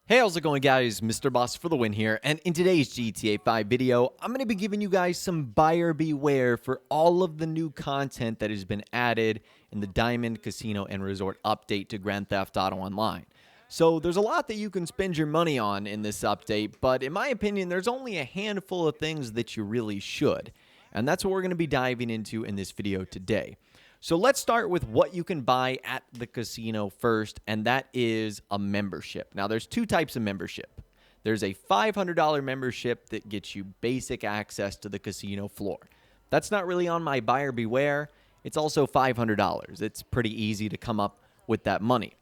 Hey, how's it going, guys? Mr. Boss for the win here, and in today's GTA 5 video, I'm going to be giving you guys some buyer beware for all of the new content that has been added in the Diamond Casino and Resort update to Grand Theft Auto Online. So there's a lot that you can spend your money on in this update, but in my opinion, there's only a handful of things that you really should. And that's what we're going to be diving into in this video today. So let's start with what you can buy at the casino first, and that is a membership. Now, there's two types of membership. There's a $500 membership that gets you basic access to the casino floor. That's not really on my buyer beware. It's also $500. It's pretty easy to come up with that money.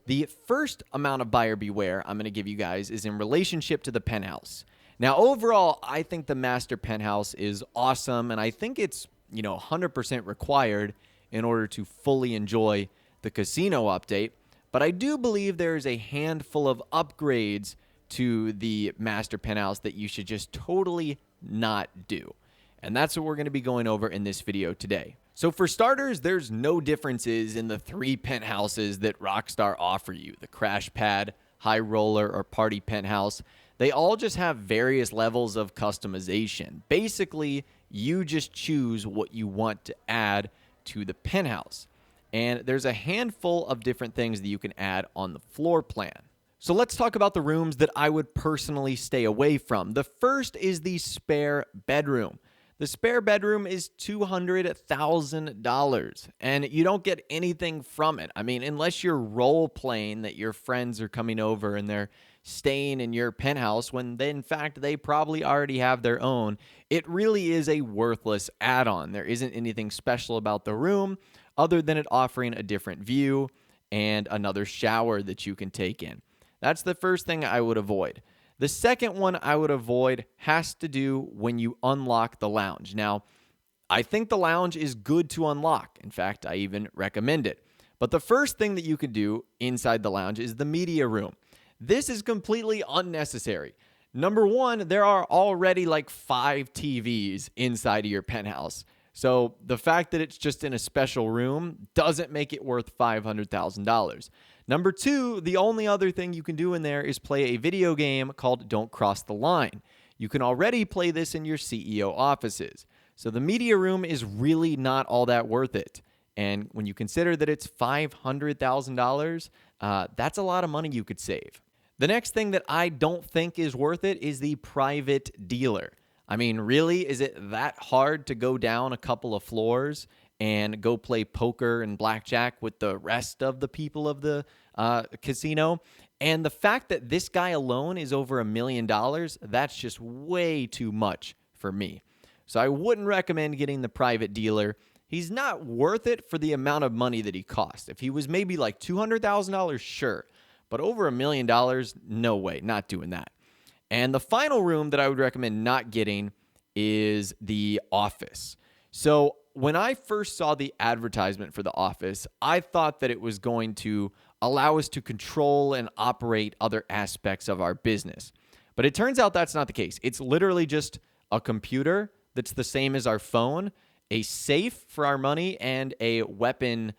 The first amount of buyer beware I'm going to give you guys is in relationship to the penthouse. Now, overall, I think the master penthouse is awesome, and I think it's 100% required in order to fully enjoy the casino update. But I do believe there is a handful of upgrades to the master penthouse that you should just totally not do. And that's what we're going to be going over in this video today. So for starters, there's no differences in the three penthouses that Rockstar offer you: the Crash Pad, High Roller, or Party Penthouse. They all just have various levels of customization. Basically, you just choose what you want to add to the penthouse. And there's a handful of different things that you can add on the floor plan. So let's talk about the rooms that I would personally stay away from. The first is the spare bedroom. The spare bedroom is $200,000, and you don't get anything from it. I mean, unless you're role-playing that your friends are coming over and they're staying in your penthouse when in fact they probably already have their own. It really is a worthless add-on. There isn't anything special about the room other than it offering a different view and another shower that you can take in. That's the first thing I would avoid. The second one I would avoid has to do when you unlock the lounge. Now, I think the lounge is good to unlock. In fact, I even recommend it. But the first thing that you can do inside the lounge is the media room. This is completely unnecessary. Number one, there are already like 5 TVs inside of your penthouse. So the fact that it's just in a special room doesn't make it worth $500,000. Number two, the only other thing you can do in there is play a video game called Don't Cross the Line. You can already play this in your CEO offices. So the media room is really not all that worth it. And when you consider that it's $500,000, that's a lot of money you could save. The next thing that I don't think is worth it is the private dealer. I mean, really, is it that hard to go down a couple of floors and go play poker and blackjack with the rest of the people of the casino? And the fact that this guy alone is over $1 million, that's just way too much for me. So I wouldn't recommend getting the private dealer. He's not worth it for the amount of money that he costs. If he was maybe like $200,000, sure. But over $1 million, no way, not doing that. And the final room that I would recommend not getting is the office. So when I first saw the advertisement for the office, I thought that it was going to allow us to control and operate other aspects of our business. But it turns out that's not the case. It's literally just a computer that's the same as our phone, a safe for our money, and a weapon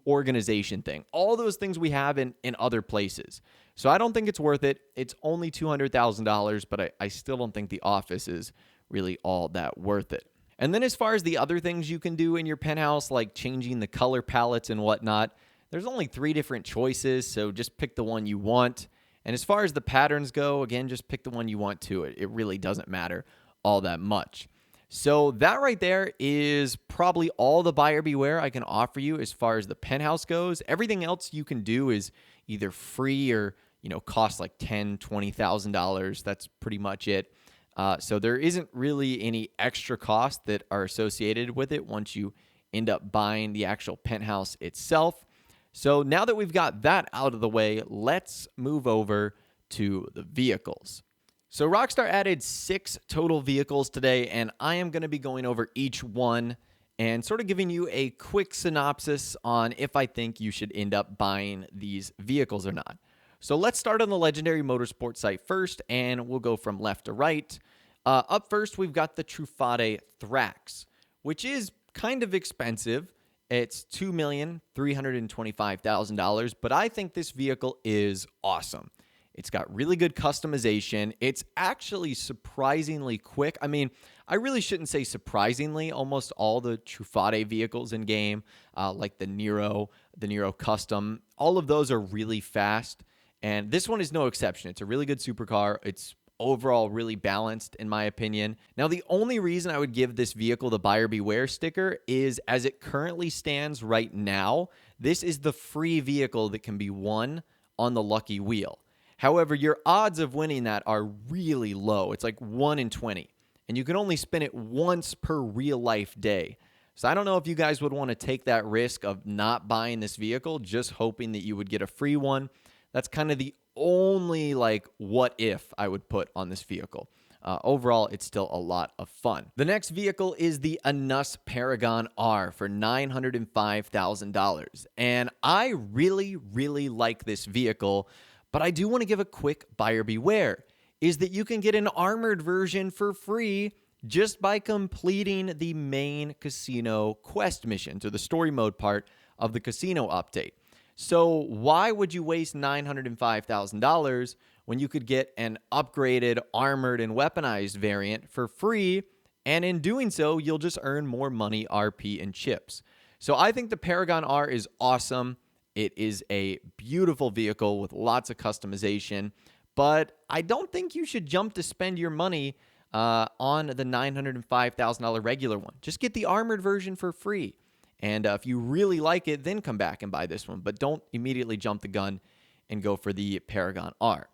organization thing. All those things we have in other places. So I don't think it's worth it. It's only $200,000, but I still don't think the office is really all that worth it. And then as far as the other things you can do in your penthouse, like changing the color palettes and whatnot, there's only 3 different choices, so just pick the one you want. And as far as the patterns go, again, just pick the one you want to. It really doesn't matter all that much. So that right there is probably all the buyer beware I can offer you as far as the penthouse goes. Everything else you can do is either free or, cost like $10,000, $20,000. That's pretty much it. So there isn't really any extra costs that are associated with it once you end up buying the actual penthouse itself. So now that we've got that out of the way, let's move over to the vehicles. So Rockstar added 6 total vehicles today, and I am going to be going over each one and sort of giving you a quick synopsis on if I think you should end up buying these vehicles or not. So let's start on the Legendary Motorsports site first, and we'll go from left to right. Up first, we've got the Truffade Thrax, which is kind of expensive. It's $2,325,000, but I think this vehicle is awesome. It's got really good customization. It's actually surprisingly quick. I mean, I really shouldn't say surprisingly. Almost all the Truffaut vehicles in game, like the Nero Custom, all of those are really fast. And this one is no exception. It's a really good supercar. It's overall really balanced, in my opinion. Now, the only reason I would give this vehicle the buyer beware sticker is as it currently stands right now, this is the free vehicle that can be won on the lucky wheel. However, your odds of winning that are really low. It's like 1 in 20. And you can only spin it once per real life day. So I don't know if you guys would want to take that risk of not buying this vehicle, just hoping that you would get a free one. That's kind of the only like what if I would put on this vehicle. Overall, it's still a lot of fun. The next vehicle is the Anus Paragon R for $905,000. And I really, really like this vehicle, but I do want to give a quick buyer beware, is that you can get an armored version for free just by completing the main casino quest missions or the story mode part of the casino update. So why would you waste $905,000 when you could get an upgraded, armored, and weaponized variant for free? And in doing so, you'll just earn more money, RP, and chips. So I think the Paragon R is awesome. It is a beautiful vehicle with lots of customization, but I don't think you should jump to spend your money on the $905,000 regular one. Just get the armored version for free. And if you really like it, then come back and buy this one. But don't immediately jump the gun and go for the Paragon R.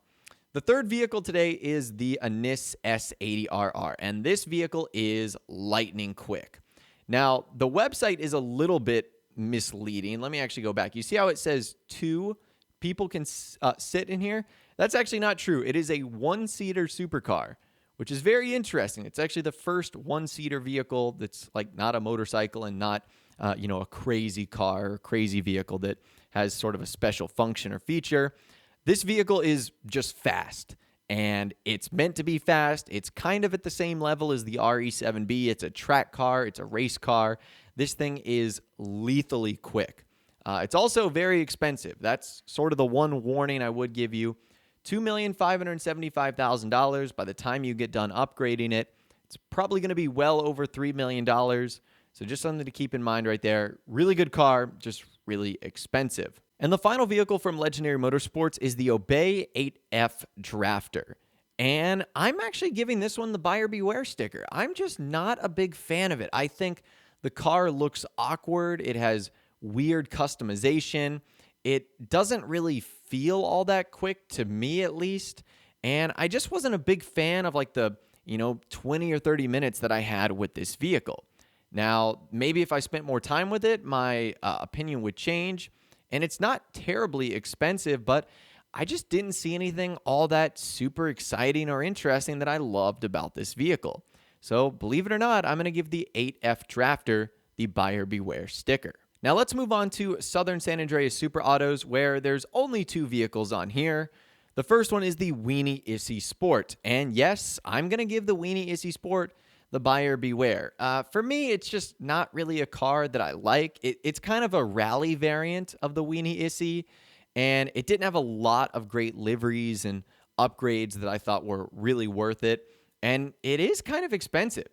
The third vehicle today is the Anus S80RR. And this vehicle is lightning quick. Now, the website is a little bit misleading. Let me actually go back. You see how it says 2 people can sit in here? That's actually not true. It is a 1-seater supercar, which is very interesting. It's actually the first 1-seater vehicle that's like not a motorcycle and not a crazy car or crazy vehicle that has sort of a special function or feature. This vehicle is just fast, and it's meant to be fast. It's kind of at the same level as the RE7B. It's a track car. It's a race car. This thing is lethally quick. It's also very expensive. That's sort of the one warning I would give you. $2,575,000 by the time you get done upgrading it. It's probably going to be well over $3 million. So just something to keep in mind right there. Really good car, just really expensive. And the final vehicle from Legendary Motorsports is the Obey 8F Drafter. And I'm actually giving this one the buyer beware sticker. I'm just not a big fan of it. I think the car looks awkward. It has weird customization. It doesn't really feel all that quick, to me at least. And I just wasn't a big fan of like the 20 or 30 minutes that I had with this vehicle. Now, maybe if I spent more time with it, my opinion would change. And it's not terribly expensive, but I just didn't see anything all that super exciting or interesting that I loved about this vehicle. So, believe it or not, I'm going to give the 8F Drafter the buyer beware sticker. Now, let's move on to Southern San Andreas Super Autos, where there's only 2 vehicles on here. The first one is the Weenie Issy Sport. And yes, I'm going to give the Weenie Issy Sport the buyer beware. For me, it's just not really a car that I like. It's kind of a rally variant of the Weenie Issy, and it didn't have a lot of great liveries and upgrades that I thought were really worth it. And it is kind of expensive.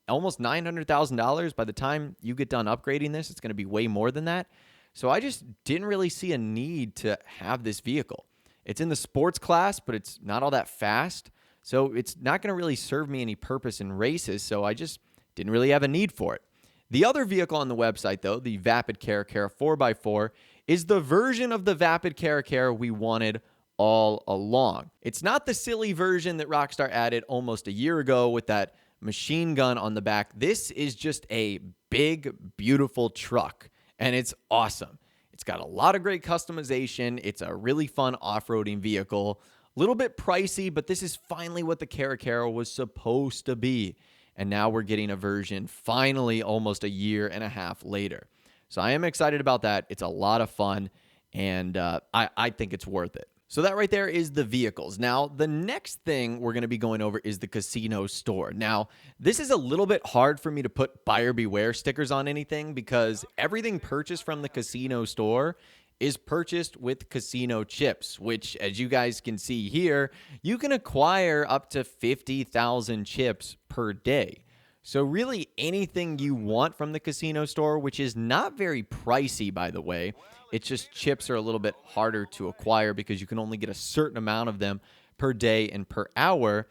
Almost $900,000 by the time you get done upgrading this. It's going to be way more than that. So I just didn't really see a need to have this vehicle. It's in the sports class, but it's not all that fast. So it's not going to really serve me any purpose in races, so I just didn't really have a need for it. The other vehicle on the website, though, the Vapid Caracara 4x4, is the version of the Vapid Caracara we wanted all along. It's not the silly version that Rockstar added almost a year ago with that machine gun on the back. This is just a big, beautiful truck, and it's awesome. It's got a lot of great customization. It's a really fun off-roading vehicle. A little bit pricey, but this is finally what the Caracara was supposed to be. And now we're getting a version finally almost a year and a half later. So I am excited about that. It's a lot of fun, and I think it's worth it. So that right there is the vehicles. Now, the next thing we're going to be going over is the casino store. Now, this is a little bit hard for me to put buyer beware stickers on anything because everything purchased from the casino store is purchased with casino chips, which, as you guys can see here, you can acquire up to 50,000 chips per day. So really anything you want from the casino store, which is not very pricey, by the way. It's just chips are a little bit harder to acquire because you can only get a certain amount of them per day and per hour.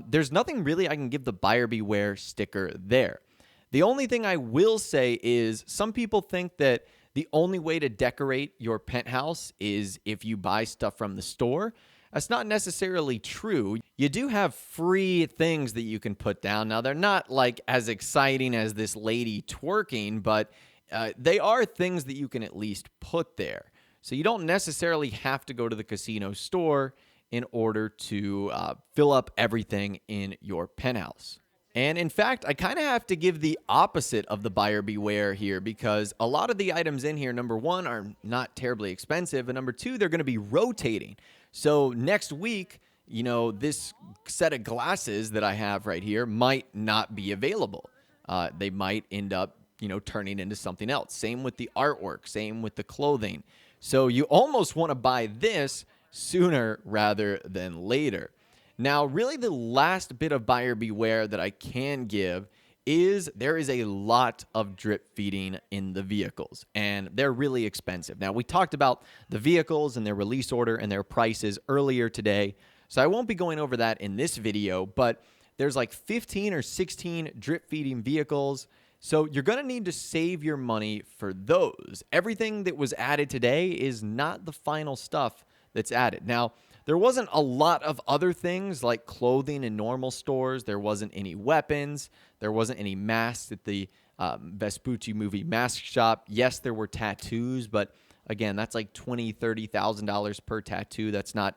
There's nothing really I can give the buyer beware sticker there. The only thing I will say is some people think that the only way to decorate your penthouse is if you buy stuff from the store. That's not necessarily true. You do have free things that you can put down. Now, they're not like as exciting as this lady twerking, but they are things that you can at least put there. So you don't necessarily have to go to the casino store in order to fill up everything in your penthouse. And in fact, I kind of have to give the opposite of the buyer beware here because a lot of the items in here, number one, are not terribly expensive. And number two, they're going to be rotating. So next week, this set of glasses that I have right here might not be available. They might end up, turning into something else. Same with the artwork, same with the clothing. So you almost want to buy this sooner rather than later. Now, really the last bit of buyer beware that I can give is there is a lot of drip feeding in the vehicles, and they're really expensive. Now, we talked about the vehicles and their release order and their prices earlier today, so I won't be going over that in this video, but there's like 15 or 16 drip feeding vehicles, so you're going to need to save your money for those. Everything that was added today is not the final stuff that's added. Now, there wasn't a lot of other things like clothing in normal stores. There wasn't any weapons. There wasn't any masks at the Vespucci movie mask shop. Yes, there were tattoos, but again, that's like $20,000, $30,000 per tattoo. That's not,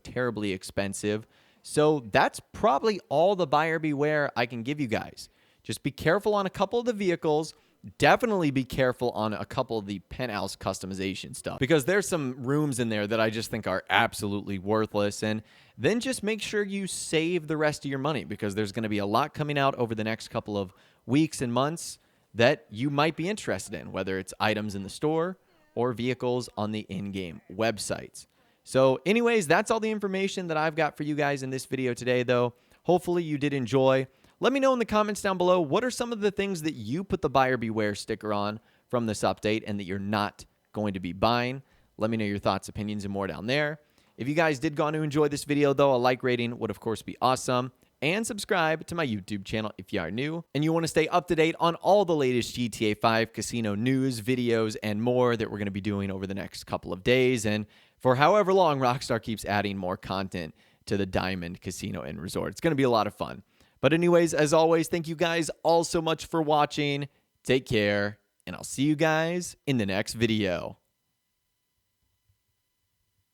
terribly expensive. So that's probably all the buyer beware I can give you guys. Just be careful on a couple of the vehicles. Definitely be careful on a couple of the penthouse customization stuff because there's some rooms in there that I just think are absolutely worthless. And then just make sure you save the rest of your money because there's going to be a lot coming out over the next couple of weeks and months that you might be interested in, whether it's items in the store or vehicles on the in-game websites. So anyways, that's all the information that I've got for you guys in this video today, though. Hopefully you did enjoy. Let me know in the comments down below, what are some of the things that you put the buyer beware sticker on from this update and that you're not going to be buying? Let me know your thoughts, opinions, and more down there. If you guys did go on to enjoy this video, though, a like rating would, of course, be awesome. And subscribe to my YouTube channel if you are new and you want to stay up to date on all the latest GTA 5 casino news, videos, and more that we're going to be doing over the next couple of days. And for however long Rockstar keeps adding more content to the Diamond Casino and Resort. It's going to be a lot of fun. But anyways, as always, thank you guys all so much for watching. Take care, and I'll see you guys in the next video.